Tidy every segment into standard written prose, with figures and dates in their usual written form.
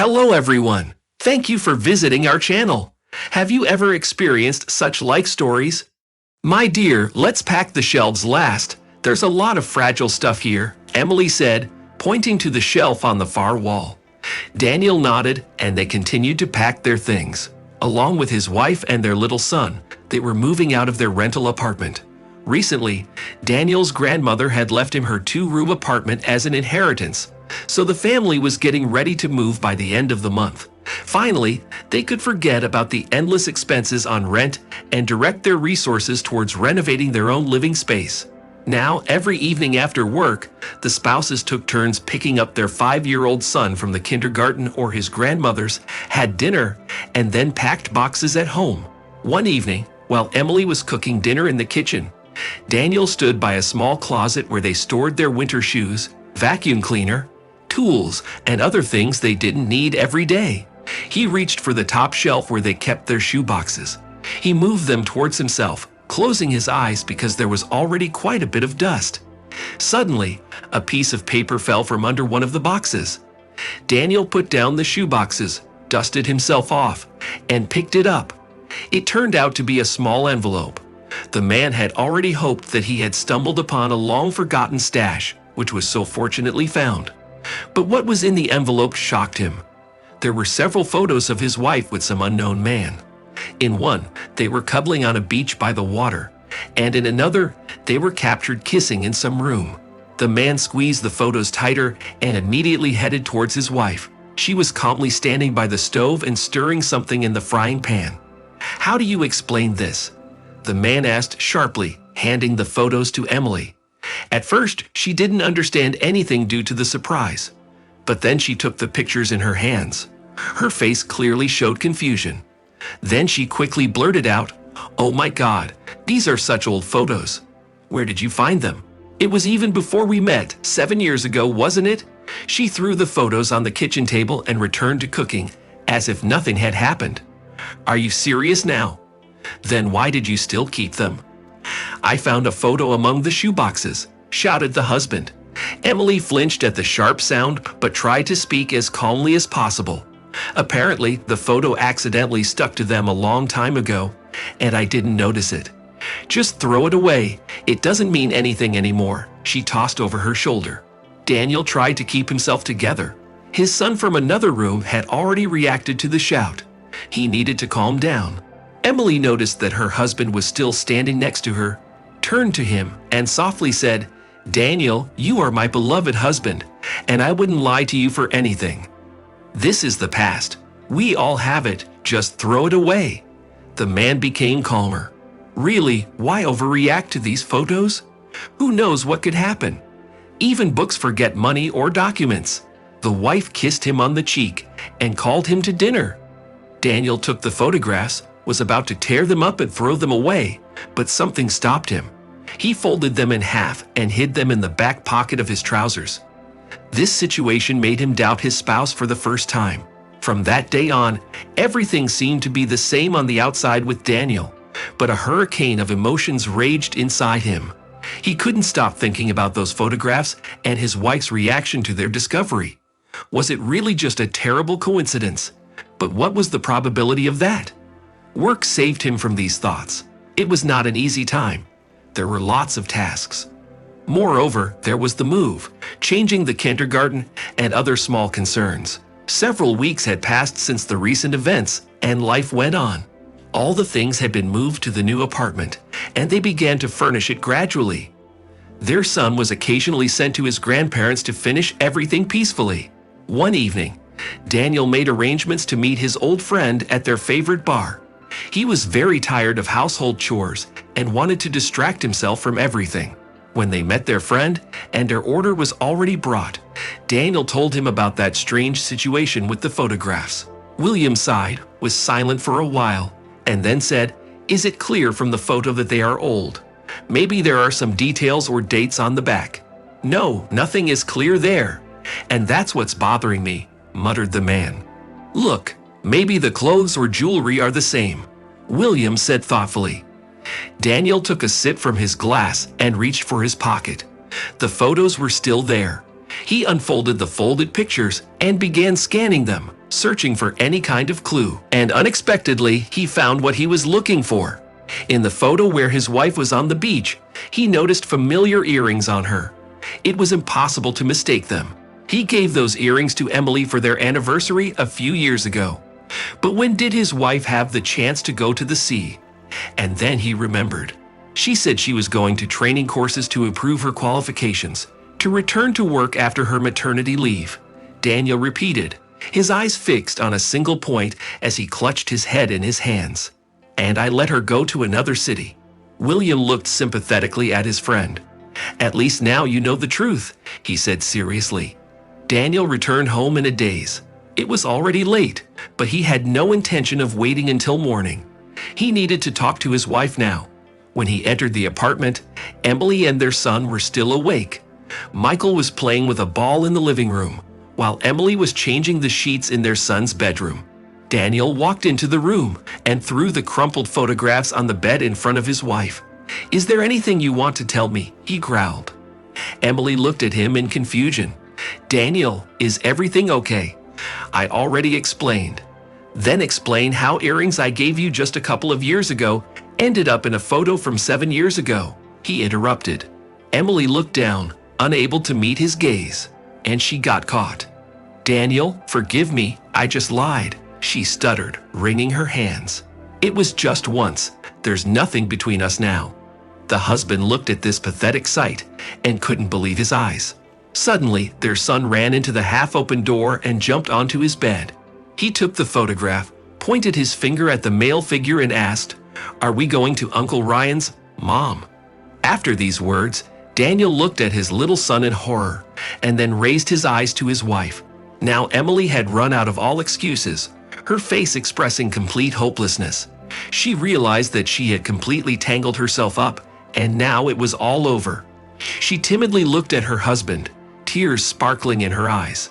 Hello everyone! Thank you for visiting our channel. Have you ever experienced such like stories? My dear, let's pack the shelves last. There's a lot of fragile stuff here, Emily said, pointing to the shelf on the far wall. Daniel nodded and they continued to pack their things. Along with his wife and their little son, they were moving out of their rental apartment. Recently, Daniel's grandmother had left him her 2-room apartment as an inheritance, so the family was getting ready to move by the end of the month. Finally, they could forget about the endless expenses on rent and direct their resources towards renovating their own living space. Now, every evening after work, the spouses took turns picking up their 5-year-old son from the kindergarten or his grandmother's, had dinner, and then packed boxes at home. One evening, while Emily was cooking dinner in the kitchen, Daniel stood by a small closet where they stored their winter shoes, vacuum cleaner, tools, and other things they didn't need every day. He reached for the top shelf where they kept their shoe boxes. He moved them towards himself, closing his eyes because there was already quite a bit of dust. Suddenly, a piece of paper fell from under one of the boxes. Daniel put down the shoe boxes, dusted himself off, and picked it up. It turned out to be a small envelope. The man had already hoped that he had stumbled upon a long-forgotten stash, which was so fortunately found. But what was in the envelope shocked him. There were several photos of his wife with some unknown man. In one, they were cuddling on a beach by the water, and in another, they were captured kissing in some room. The man squeezed the photos tighter and immediately headed towards his wife. She was calmly standing by the stove and stirring something in the frying pan. "How do you explain this?" the man asked sharply, handing the photos to Emily. At first, she didn't understand anything due to the surprise. But then she took the pictures in her hands. Her face clearly showed confusion. Then she quickly blurted out, "Oh my God, these are such old photos. Where did you find them? It was even before we met, 7 years ago, wasn't it?" She threw the photos on the kitchen table and returned to cooking, as if nothing had happened. "Are you serious now? Then why did you still keep them?" "I found a photo among the shoeboxes," shouted the husband. Emily flinched at the sharp sound but tried to speak as calmly as possible. "Apparently, the photo accidentally stuck to them a long time ago, and I didn't notice it. Just throw it away. It doesn't mean anything anymore," she tossed over her shoulder. Daniel tried to keep himself together. His son from another room had already reacted to the shout. He needed to calm down. Emily noticed that her husband was still standing next to her, turned to him, and softly said, "Daniel, you are my beloved husband, and I wouldn't lie to you for anything. This is the past. We all have it. Just throw it away." The man became calmer. "Really, why overreact to these photos? Who knows what could happen? Even books forget money or documents." The wife kissed him on the cheek and called him to dinner. Daniel took the photographs, was about to tear them up and throw them away, but something stopped him. He folded them in half and hid them in the back pocket of his trousers. This situation made him doubt his spouse for the first time. From that day on, everything seemed to be the same on the outside with Daniel, but a hurricane of emotions raged inside him. He couldn't stop thinking about those photographs and his wife's reaction to their discovery. Was it really just a terrible coincidence? But what was the probability of that? Work saved him from these thoughts. It was not an easy time. There were lots of tasks. Moreover, there was the move, changing the kindergarten, and other small concerns. Several weeks had passed since the recent events, and life went on. All the things had been moved to the new apartment, and they began to furnish it gradually. Their son was occasionally sent to his grandparents to finish everything peacefully. One evening, Daniel made arrangements to meet his old friend at their favorite bar. He was very tired of household chores and wanted to distract himself from everything. When they met their friend and their order was already brought, Daniel told him about that strange situation with the photographs. William sighed, was silent for a while, and then said, "Is it clear from the photo that they are old? Maybe there are some details or dates on the back." "No, nothing is clear there. And that's what's bothering me," muttered the man. "Look, maybe the clothes or jewelry are the same," William said thoughtfully. Daniel took a sip from his glass and reached for his pocket. The photos were still there. He unfolded the folded pictures and began scanning them. searching for any kind of clue. And unexpectedly, he found what he was looking for. In the photo where his wife was on the beach, he noticed familiar earrings on her. It was impossible to mistake them. He gave those earrings to Emily for their anniversary a few years ago. But when did his wife have the chance to go to the sea? And then he remembered. She said she was going to training courses to improve her qualifications, to return to work after her maternity leave. Daniel repeated, his eyes fixed on a single point as he clutched his head in his hands. And I let her go to another city. William looked sympathetically at his friend. At least now you know the truth, he said seriously. Daniel returned home in a daze. It was already late, but he had no intention of waiting until morning. He needed to talk to his wife now. When he entered the apartment, Emily and their son were still awake. Michael was playing with a ball in the living room, while Emily was changing the sheets in their son's bedroom. Daniel walked into the room and threw the crumpled photographs on the bed in front of his wife. "Is there anything you want to tell me?" he growled. Emily looked at him in confusion. "Daniel, is everything okay?" "I already explained." "Then explain how earrings I gave you just a couple of years ago ended up in a photo from 7 years ago," he interrupted. Emily looked down, unable to meet his gaze, and she got caught. "Daniel, forgive me, I just lied," she stuttered, wringing her hands. "It was just once. There's nothing between us now." The husband looked at this pathetic sight and couldn't believe his eyes. Suddenly, their son ran into the half-open door and jumped onto his bed. He took the photograph, pointed his finger at the male figure and asked, "Are we going to Uncle Ryan's, Mom?" After these words, Daniel looked at his little son in horror and then raised his eyes to his wife. Now Emily had run out of all excuses, her face expressing complete hopelessness. She realized that she had completely tangled herself up, and now it was all over. She timidly looked at her husband, tears sparkling in her eyes.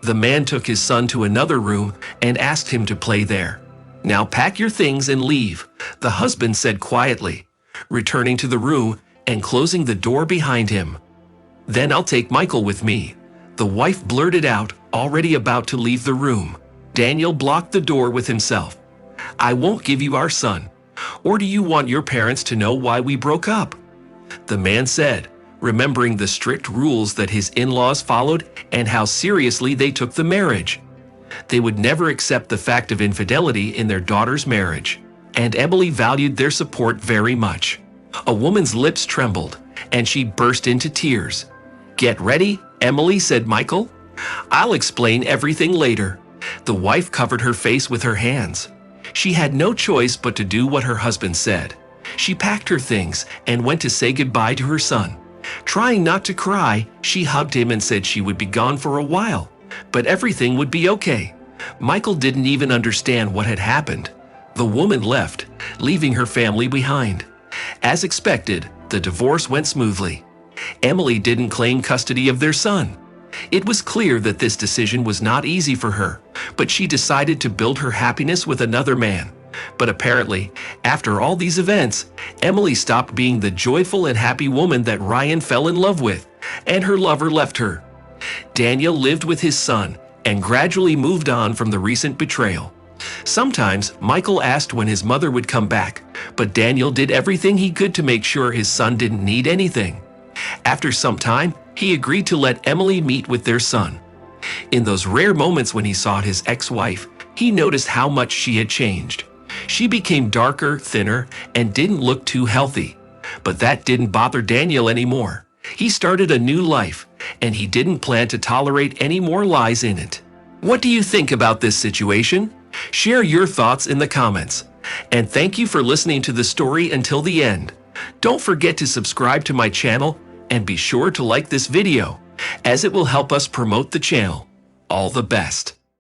The man took his son to another room and asked him to play there. "Now pack your things and leave," the husband said quietly, returning to the room and closing the door behind him. "Then I'll take Michael with me," the wife blurted out, already about to leave the room. Daniel blocked the door with himself. "I won't give you our son. Or do you want your parents to know why we broke up?" The man said, remembering the strict rules that his in-laws followed and how seriously they took the marriage. They would never accept the fact of infidelity in their daughter's marriage, and Emily valued their support very much. A woman's lips trembled, and she burst into tears. "Get ready, Emily," said Michael. "I'll explain everything later." The wife covered her face with her hands. She had no choice but to do what her husband said. She packed her things and went to say goodbye to her son. Trying not to cry, she hugged him and said she would be gone for a while, but everything would be okay. Michael didn't even understand what had happened. The woman left, leaving her family behind. As expected, the divorce went smoothly. Emily didn't claim custody of their son. It was clear that this decision was not easy for her, but she decided to build her happiness with another man. But apparently, after all these events, Emily stopped being the joyful and happy woman that Ryan fell in love with, and her lover left her. Daniel lived with his son and gradually moved on from the recent betrayal. Sometimes, Michael asked when his mother would come back, but Daniel did everything he could to make sure his son didn't need anything. After some time, he agreed to let Emily meet with their son. In those rare moments when he saw his ex-wife, he noticed how much she had changed. She became darker, thinner, and didn't look too healthy. But that didn't bother Daniel anymore. He started a new life, and he didn't plan to tolerate any more lies in it. What do you think about this situation? Share your thoughts in the comments. And thank you for listening to the story until the end. Don't forget to subscribe to my channel and be sure to like this video, as it will help us promote the channel. All the best.